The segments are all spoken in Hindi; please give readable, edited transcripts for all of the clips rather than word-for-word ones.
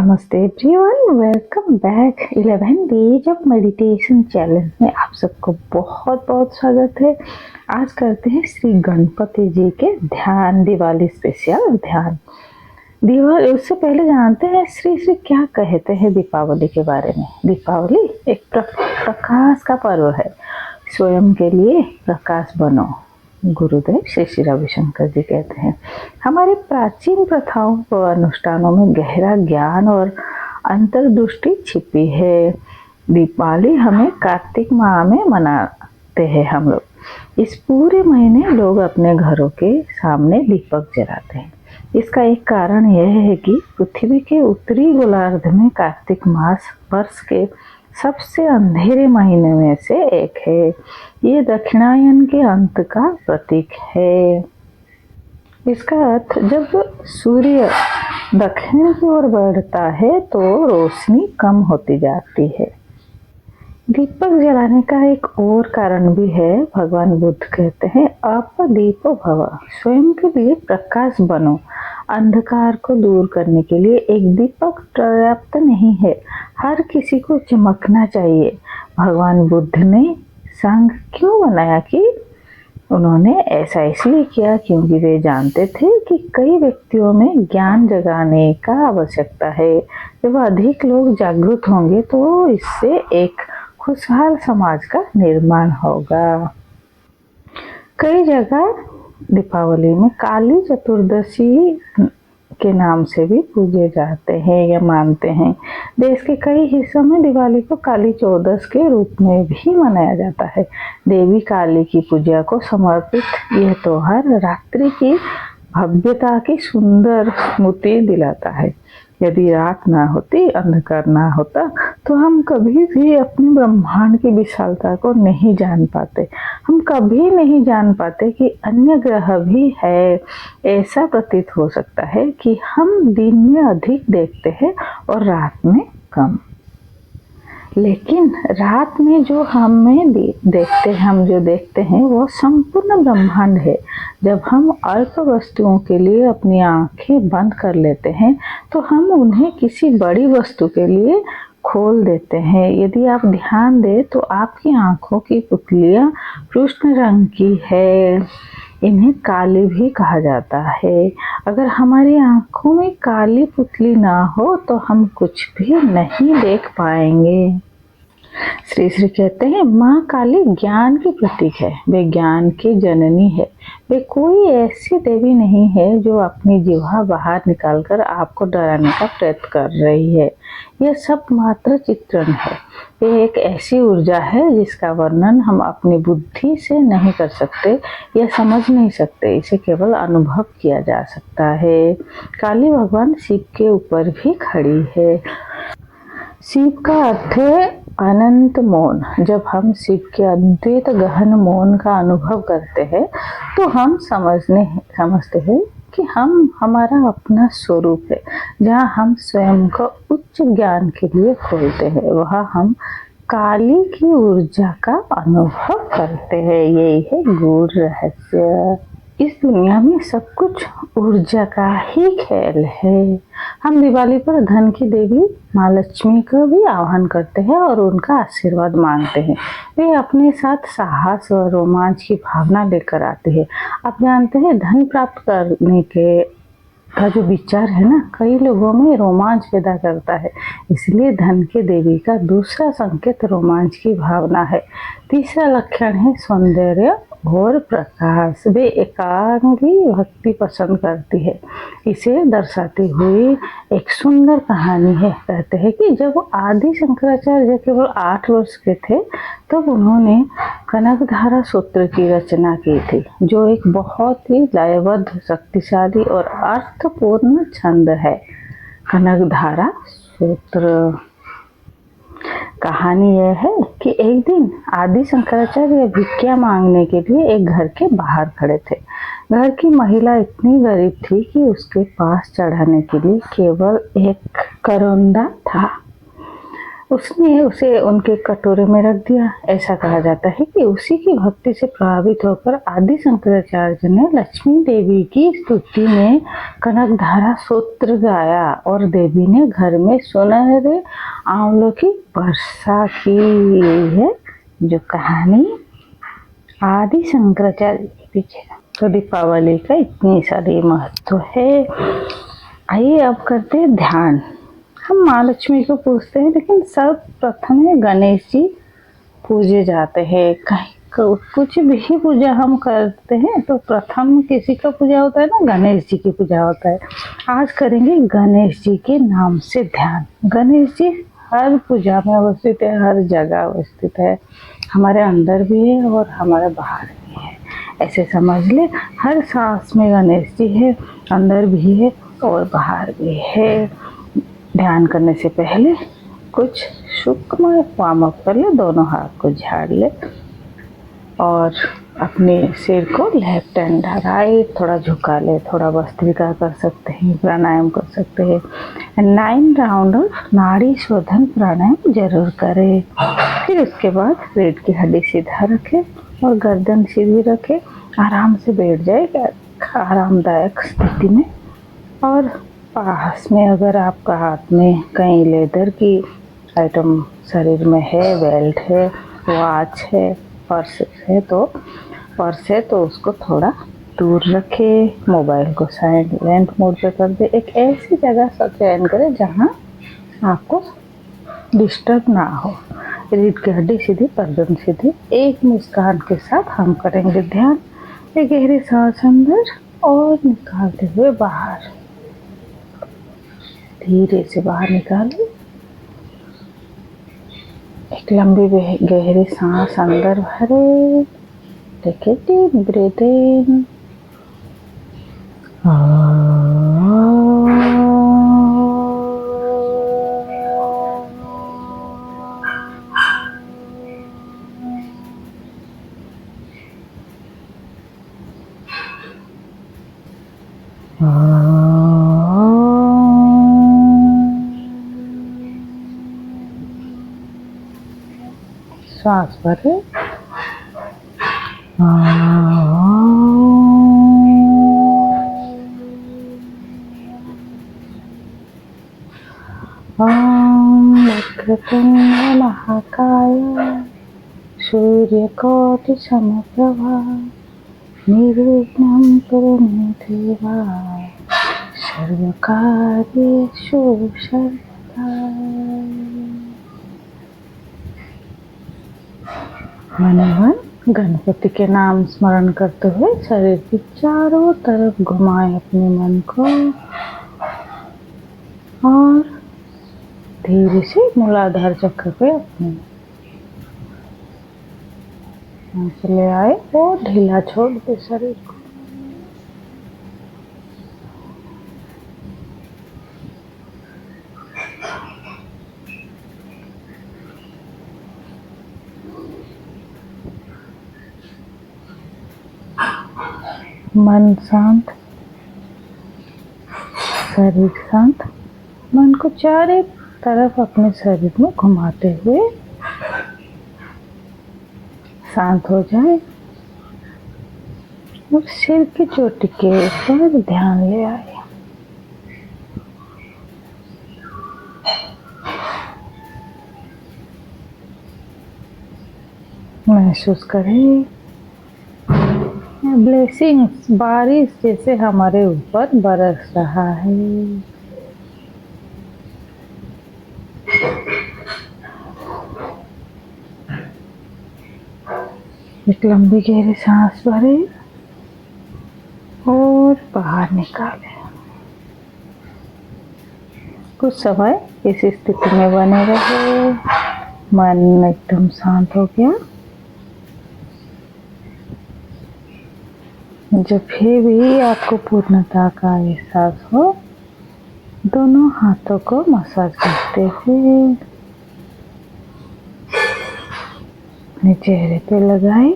नमस्ते everyone, welcome back 11 days of meditation challenge में आप सबको बहुत बहुत स्वागत है। आज करते हैं श्री गणपति जी के ध्यान, दिवाली स्पेशल ध्यान। दिवाली उससे पहले जानते हैं श्री श्री क्या कहते हैं दीपावली के बारे में। दीपावली एक प्रकाश का पर्व है। स्वयं के लिए प्रकाश बनो, गुरुदेव श्री श्री रविशंकर जी कहते हैं। हमारे प्राचीन प्रथाओं व अनुष्ठानों में गहरा ज्ञान और अंतर्दृष्टि छिपी है। दीपावली हमें कार्तिक माह में मनाते हैं। हम लोग इस पूरे महीने लोग अपने घरों के सामने दीपक जलाते हैं। इसका एक कारण यह है कि पृथ्वी के उत्तरी गोलार्ध में कार्तिक मास वर्ष के सबसे अंधेरे महीने में से एक है। ये दक्षिणायन के अंत का प्रतीक है। इसका अर्थ जब सूर्य दक्षिण की ओर बढ़ता है तो रोशनी कम होती जाती है। दीपक जलाने का एक और कारण भी है। भगवान बुद्ध कहते हैं अपदीपो भव, स्वयं के लिए प्रकाश बनो। अंधकार को दूर करने के लिए एक दीपक पर्याप्त नहीं है, हर किसी को चमकना चाहिए। भगवान बुद्ध ने संघ क्यों बनाया कि उन्होंने ऐसा इसलिए किया क्योंकि वे जानते थे कि कई व्यक्तियों में ज्ञान जगाने का आवश्यकता है। जब अधिक लोग जागरूक होंगे तो इससे एक खुशहाल समाज का निर्माण होगा। कई जगह दीपावली में काली चतुर्दशी के नाम से भी पूजे जाते हैं या मानते हैं। देश के कई हिस्सों में दिवाली को काली चौदस के रूप में भी मनाया जाता है। देवी काली की पूजा को समर्पित यह त्योहार रात्रि की भव्यता की सुंदर स्मृति दिलाता है। यदि रात ना होती, अंधकार ना होता, तो हम कभी भी अपने ब्रह्मांड की विशालता को नहीं जान पाते। हम कभी नहीं जान पाते कि अन्य ग्रह भी है। ऐसा प्रतीत हो सकता है कि हम दिन में अधिक देखते हैं और रात में कम। लेकिन रात में जो हम जो देखते हैं वो संपूर्ण ब्रह्मांड है। जब हम अल्प वस्तुओं के लिए अपनी आंखें बंद कर लेते हैं तो हम उन्हें किसी बड़ी वस्तु के लिए खोल देते हैं। यदि आप ध्यान दें तो आपकी आंखों की पुतलियां कृष्ण रंग की है। इन्हें काली भी कहा जाता है। अगर हमारी आंखों में काली पुतली ना हो तो हम कुछ भी नहीं देख पाएंगे। श्री श्री कहते हैं माँ काली ज्ञान की प्रतीक है। वे ज्ञान की जननी है। वे कोई ऐसी देवी नहीं है जो अपनी जिह्वा बाहर निकालकर आपको डराने का प्रयत्न कर रही है। यह सब मात्र चित्रण है। ये एक ऐसी ऊर्जा है जिसका वर्णन हम अपनी बुद्धि से नहीं कर सकते या समझ नहीं सकते। इसे केवल अनुभव किया जा सकता है। काली भगवान शिव के ऊपर भी खड़ी है। शिव का अर्थ है अनंत मौन। जब हम शिव के अद्वैत गहन मौन का अनुभव करते हैं तो हम समझते हैं कि हम हमारा अपना स्वरूप है। जहाँ हम स्वयं को उच्च ज्ञान के लिए खोलते हैं, वहाँ हम काली की ऊर्जा का अनुभव करते हैं। यही है गूढ़ रहस्य। इस दुनिया में सब कुछ ऊर्जा का ही खेल है। हम दिवाली पर धन की देवी माँ लक्ष्मी का भी आह्वान करते हैं और उनका आशीर्वाद मांगते हैं। वे अपने साथ साहस और रोमांच की भावना लेकर आते हैं। आप जानते हैं धन प्राप्त करने का जो विचार है ना, कई लोगों में रोमांच पैदा करता है। इसलिए धन के देवी का दूसरा संकेत रोमांच की भावना है। तीसरा लक्षण है सौंदर्य और प्रकाश। वे एकांगी भक्ति पसंद करती है। इसे दर्शाती हुई एक सुंदर कहानी है। कहते हैं कि जब आदि शंकराचार्य केवल 8 वर्ष के थे तब उन्होंने कनकधारा सूत्र की रचना की थी, जो एक बहुत ही लयबद्ध, शक्तिशाली और अर्थपूर्ण छंद है। कनकधारा सूत्र। कहानी यह है कि एक दिन आदि शंकराचार्य भिक्षा मांगने के लिए एक घर के बाहर खड़े थे। घर की महिला इतनी गरीब थी कि उसके पास चढ़ाने के लिए केवल एक करौंदा था। उसने उसे उनके कटोरे में रख दिया। ऐसा कहा जाता है कि उसी की भक्ति से प्रभावित होकर आदि शंकराचार्य ने लक्ष्मी देवी की स्तुति में कनकधारा सूत्र गाया और देवी ने घर में सुनहरे आंवलों की वर्षा की। है जो कहानी आदि शंकराचार्य के पीछे। तो दीपावली का इतनी सारी महत्व है। आइए अब करते हैं ध्यान। हम माँ लक्ष्मी को पूजते हैं, लेकिन सब प्रथम है गणेश जी पूजे जाते हैं। कहीं कुछ भी पूजा हम करते हैं तो प्रथम किसी का पूजा होता है ना, गणेश जी की पूजा होता है। आज करेंगे गणेश जी के नाम से ध्यान। गणेश जी हर पूजा में अवस्थित है, हर जगह अवस्थित है, हमारे अंदर भी है और हमारे बाहर भी है। ऐसे समझ ले, हर सांस में गणेश जी है, अंदर भी है और बाहर भी है। ध्यान करने से पहले कुछ सुखमय वार्म अप कर ले। दोनों हाथ को झाड़ ले और अपने सिर को लेफ्ट एंड राइट थोड़ा झुका ले। थोड़ा भस्त्रिका कर सकते हैं, प्राणायाम कर सकते हैं। 9 राउंड ऑफ नाड़ी शोधन प्राणायाम जरूर करें। फिर उसके बाद रीढ़ की हड्डी सीधा रखें और गर्दन सीधी रखें। आराम से बैठ जाए आरामदायक स्थिति में। और पास में अगर आपका हाथ में कहीं लेदर की आइटम शरीर में है, बेल्ट है, वॉच है, पर्स है तो उसको थोड़ा दूर रखें। मोबाइल को साइलेंट मोड पे कर दे। एक ऐसी जगह चयन करें जहाँ आपको डिस्टर्ब ना हो। रीढ़ की हड्डी सीधी, गर्दन सीधी। एक मुस्कान के साथ हम करेंगे ध्यान। एक गहरी सांस अंदर और निकालते हुए बाहर। धीरे से बाहर निकालें। एक लंबी गहरी सांस अंदर भरे। टेक ए डीप ब्रीथ इन। सांस भरे। वक्रतुंड महाकाय सूर्यकोटि समप्रभा निर्विघ्नं कुरु मे देवा सर्वकार्येषु सर्वदा। मन मन गणपति के नाम स्मरण करते हुए शरीर के चारों तरफ घुमाएं अपने मन को और धीरे से मूलाधार चक्र पे अपने सांस ले आए और ढीला छोड़ दे शरीर को। मन शांत, शरीर शांत। मन को चारों तरफ अपने शरीर में घुमाते हुए शांत हो जाए और सिर की चोटी के ऊपर ध्यान ले आए। महसूस करें ब्लेसिंग्स बारिश जैसे हमारे ऊपर बरस रहा है। एक लंबी गहरी सांस भरे और बाहर निकाले। कुछ समय इस स्थिति में बने रहे। मन एकदम शांत हो गया। जब भी आपको पूर्णता का एहसास हो, दोनों हाथों को मसाज करते हुए अपने चेहरे पे लगाएं।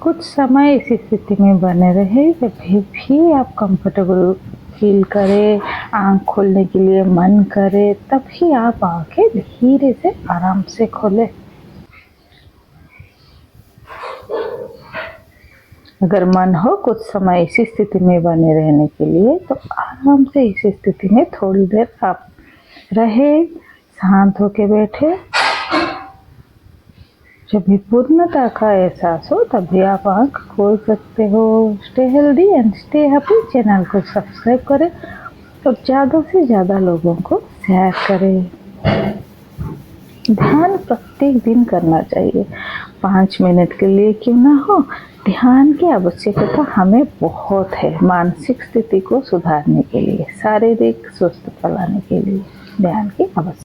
कुछ समय इस स्थिति में बने रहे। जब भी आप कंफर्टेबल फील करें, आँख खोलने के लिए मन करे तभी आप आँखें धीरे से आराम से खोलें। अगर मन हो कुछ समय इसी स्थिति में बने रहने के लिए तो आराम से इसी स्थिति में थोड़ी देर आप रहे, शांत होके बैठे। जब भी पूर्णता का एहसास हो तभी आप आँख खोल सकते हो। Stay healthy and stay happy. Channel को सब्सक्राइब करें और ज़्यादा से ज़्यादा लोगों को शेयर करें। ध्यान प्रत्येक दिन करना चाहिए, 5 मिनट के लिए क्यों ना हो। ध्यान की आवश्यकता हमें बहुत है, मानसिक स्थिति को सुधारने के लिए, शारीरिक स्वस्थ लाने के लिए ध्यान की आवश्यकता।